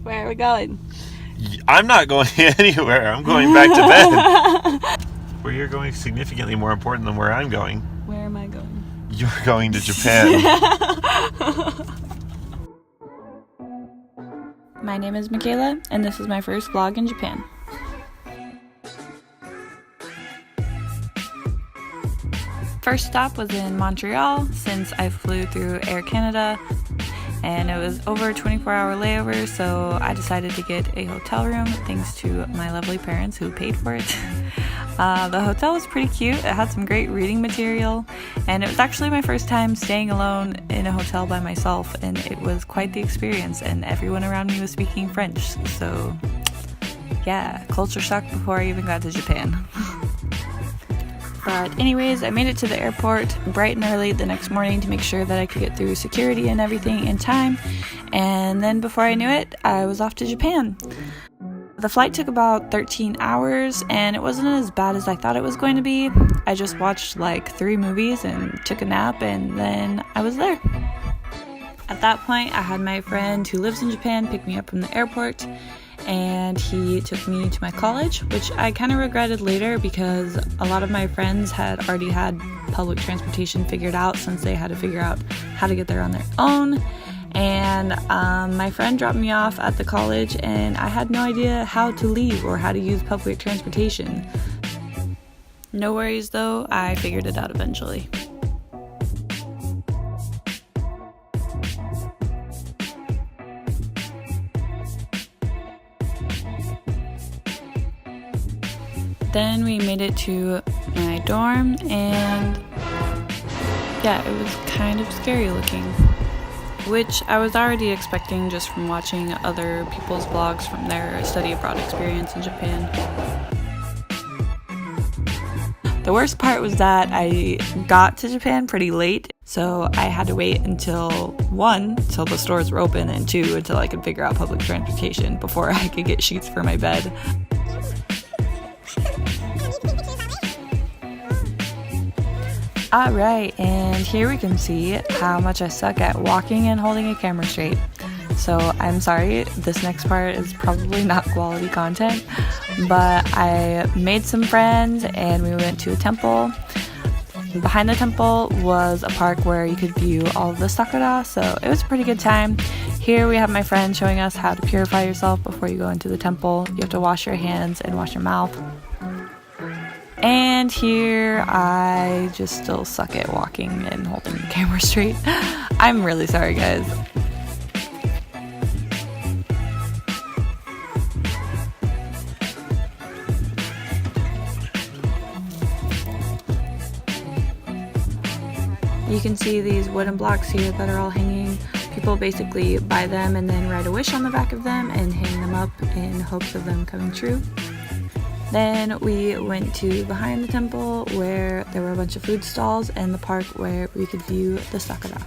Where are we going? I'm not going anywhere. I'm going back to bed. Where you're going is significantly more important than where I'm going. Where am I going? You're going to Japan. My name is Makayla, and this is my first vlog in Japan. First stop was in Montreal, since I flew through Air Canada, and it was over a 24-hour layover, so I decided to get a hotel room thanks to my lovely parents who paid for it. The hotel was pretty cute. It had some great reading material, and it was actually my first time staying alone in a hotel by myself, and it was quite the experience, and everyone around me was speaking French, so yeah, culture shock before I even got to Japan. But anyways, I made it to the airport bright and early the next morning to make sure that I could get through security and everything in time, and then before I knew it, I was off to Japan. The flight took about 13 hours, and it wasn't as bad as I thought it was going to be. I just watched like 3 movies and took a nap, and then I was there. At that point, I had my friend who lives in Japan pick me up from the airport, and he took me to my college, which I kind of regretted later because a lot of my friends had already had public transportation figured out since they had to figure out how to get there on their own. And my friend dropped me off at the college, and I had no idea how to leave or how to use public transportation. No worries though, I figured it out eventually. Then we made it to my dorm, and yeah, it was kind of scary looking, which I was already expecting just from watching other people's vlogs from their study abroad experience in Japan. The worst part was that I got to Japan pretty late, so I had to wait until 1, till the stores were open, and 2, until I could figure out public transportation before I could get sheets for my bed. Alright, and here we can see how much I suck at walking and holding a camera straight. So I'm sorry, this next part is probably not quality content, but I made some friends and we went to a temple. Behind the temple was a park where you could view all of the sakura, so it was a pretty good time. Here we have my friend showing us how to purify yourself before you go into the temple. You have to wash your hands and wash your mouth. And here I just still suck at walking and holding the camera straight. I'm really sorry, guys. You can see these wooden blocks here that are all hanging. People basically buy them and then write a wish on the back of them and hang them up in hopes of them coming true. Then we went to behind the temple where there were a bunch of food stalls and the park where we could view the sakura.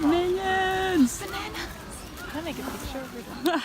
Minions! Can I make a picture of them?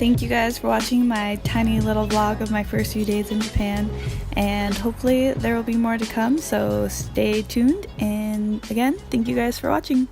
Thank you guys for watching my tiny little vlog of my first few days in Japan, and hopefully there will be more to come, so stay tuned. And again, thank you guys for watching.